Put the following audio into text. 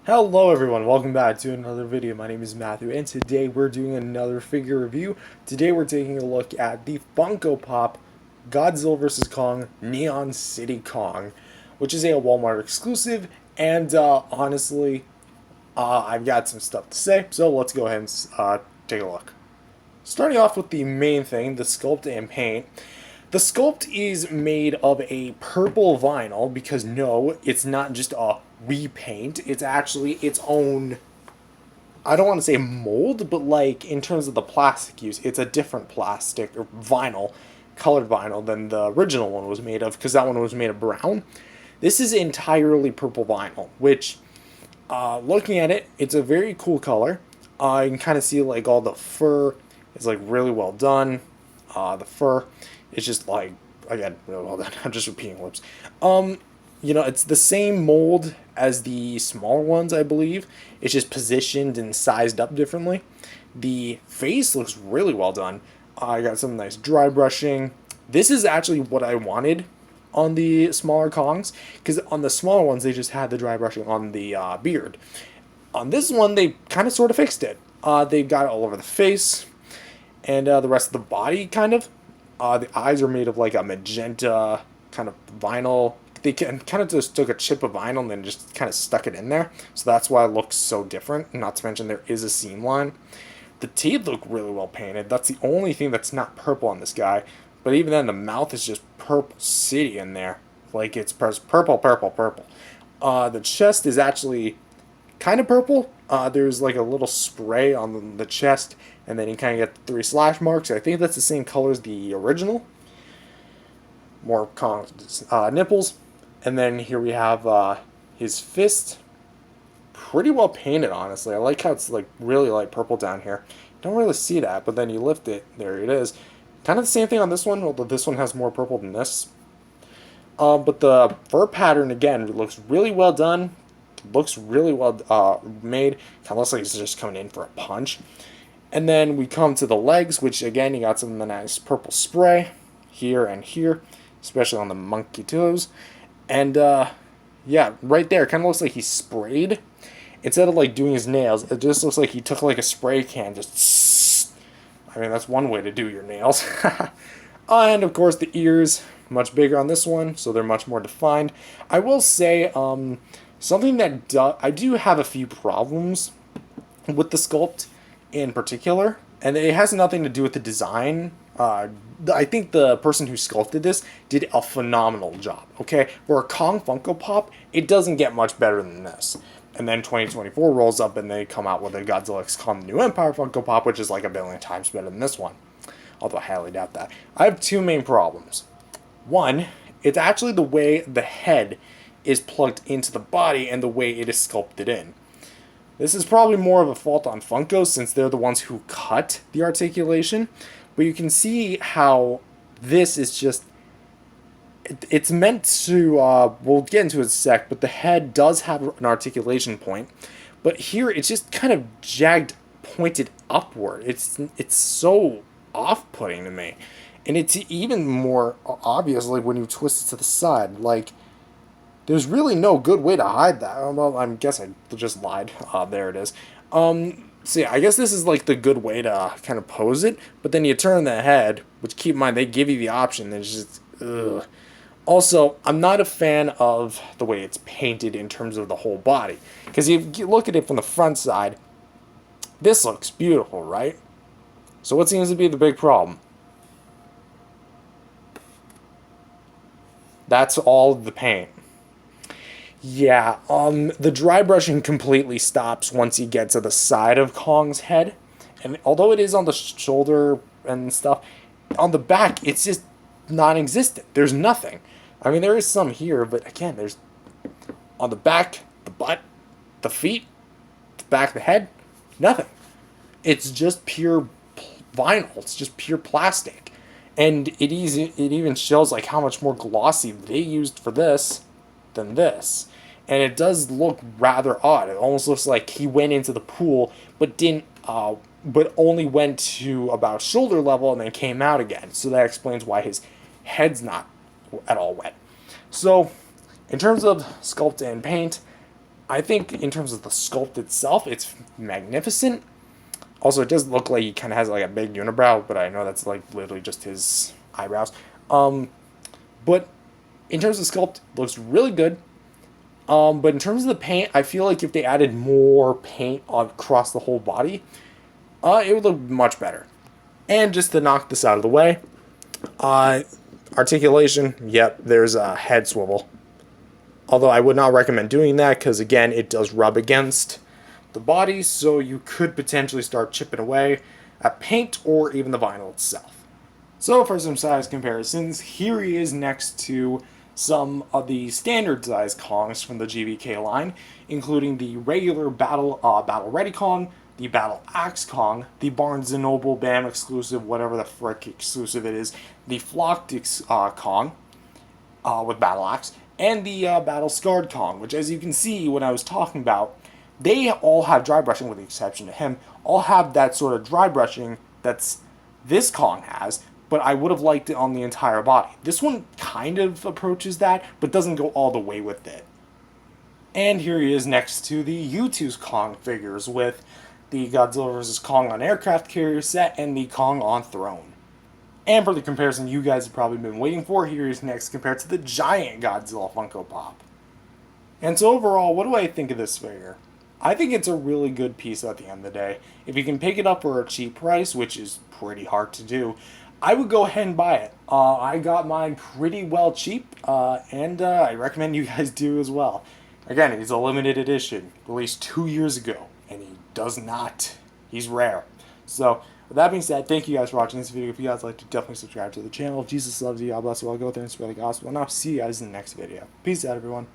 Hello everyone, welcome back to another video. My name is Matthew and today we're doing another figure review. Today we're taking a look at the Funko Pop Godzilla vs. Kong Neon City Kong, which is a Walmart exclusive, and honestly, I've got some stuff to say, so let's go ahead and take a look. Starting off with the main thing, the sculpt and paint. The sculpt is made of a purple vinyl because no, it's not just a repaint. It's actually its own, I don't want to say mold, but like in terms of the plastic use, it's a different plastic or vinyl, colored vinyl than the original one was made of because that one was made of brown. This is entirely purple vinyl, which looking at it, it's a very cool color. You can kind of see like all the fur is like really well done. The fur is just like, again, really well done. I'm just repeating lips. It's the same mold as the smaller ones, I believe. It's just positioned and sized up differently. The face looks really well done. I got some nice dry brushing. This is actually what I wanted on the smaller Kongs, because on the smaller ones they just had the dry brushing on the beard. On this one they kind of sort of fixed it. They've got it all over the face and the rest of the body kind of. The eyes are made of like a magenta kind of vinyl. They kind of just took a chip of vinyl and then just kind of stuck it in there. So that's why it looks so different. Not to mention there is a seam line. The teeth look really well painted. That's the only thing that's not purple on this guy. But even then, the mouth is just purple city in there. Like it's purple, purple, purple. The chest is actually kind of purple. There's like a little spray on the chest, and then you kind of get the 3 slash marks. I think that's the same color as the original. More nipples. And then here we have his fist. Pretty well painted, honestly. I like how it's like really light purple down here. Don't really see that, but then you lift it. There it is. Kind of the same thing on this one, although this one has more purple than this. But the fur pattern, again, looks really well done. Looks really well made. Kind of looks like it's just coming in for a punch. And then we come to the legs, which, again, you got some of the nice purple spray here and here, especially on the monkey toes. And, yeah, right there, kind of looks like he sprayed. Instead of, like, doing his nails, it just looks like he took, like, a spray can, just... I mean, that's one way to do your nails. And, of course, the ears, much bigger on this one, so they're much more defined. I will say, something that I do have a few problems with the sculpt in particular, and it has nothing to do with the design. I think the person who sculpted this did a phenomenal job, okay? For a Kong Funko Pop, it doesn't get much better than this. And then 2024 rolls up and they come out with a Godzilla x Kong the New Empire Funko Pop, which is like a billion times better than this one. Although I highly doubt that. I have 2 main problems. One, it's actually the way the head is plugged into the body and the way it is sculpted in. This is probably more of a fault on Funko since they're the ones who cut the articulation. But you can see how this is just... It's meant to... we'll get into it in a sec, but the head does have an articulation point. But here it's just kind of jagged, pointed upward. It's so off-putting to me. And it's even more obvious like when you twist it to the side. Like... There's really no good way to hide that. Well, I guess I just lied. There it is. So yeah, I guess this is like the good way to kind of pose it. But then you turn the head, which keep in mind, they give you the option. And it's just, ugh. Also, I'm not a fan of the way it's painted in terms of the whole body. Because if you look at it from the front side, this looks beautiful, right? So what seems to be the big problem? That's all the paint. Yeah, the dry brushing completely stops once you get to the side of Kong's head. And although it is on the shoulder and stuff, on the back, it's just non-existent. There's nothing. I mean, there is some here, but again, there's... On the back, the butt, the feet, the back of the head, nothing. It's just pure vinyl. It's just pure plastic. And it even shows, like, how much more glossy they used for this than this. And it does look rather odd. It almost looks like he went into the pool, but only went to about shoulder level and then came out again. So that explains why his head's not at all wet. So, in terms of sculpt and paint, I think in terms of the sculpt itself, it's magnificent. Also, it does look like he kind of has like a big unibrow, but I know that's like literally just his eyebrows. Um, but in terms of sculpt, it looks really good. But in terms of the paint, I feel like if they added more paint across the whole body, it would look much better. And just to knock this out of the way, uh, articulation, yep, there's a head swivel. Although I would not recommend doing that because, again, it does rub against the body, so you could potentially start chipping away at paint or even the vinyl itself. So for some size comparisons, here he is next to some of the standard size Kongs from the GBK line, including the regular Battle Ready Kong, the Battle Axe Kong, the Barnes & Noble BAM exclusive, whatever the frick exclusive it is, the Flocked Kong with Battle Axe, and the Battle Scarred Kong, which, as you can see when I was talking about, they all have dry brushing, with the exception of him, all have that sort of dry brushing that's this Kong has, but I would have liked it on the entire body. This one kind of approaches that, but doesn't go all the way with it. And here he is next to the U2's Kong figures with the Godzilla vs. Kong on aircraft carrier set and the Kong on throne. And for the comparison you guys have probably been waiting for, here is next compared to the giant Godzilla Funko Pop. And so overall, what do I think of this figure? I think it's a really good piece at the end of the day. If you can pick it up for a cheap price, which is pretty hard to do, I would go ahead and buy it. I got mine pretty well cheap, and I recommend you guys do as well. Again, it's a limited edition, released 2 years ago, and he's rare. So, with that being said, thank you guys for watching this video. If you guys like to, definitely subscribe to the channel. Jesus loves you, God bless you, I'll go there and spread the gospel, and I'll see you guys in the next video. Peace out, everyone.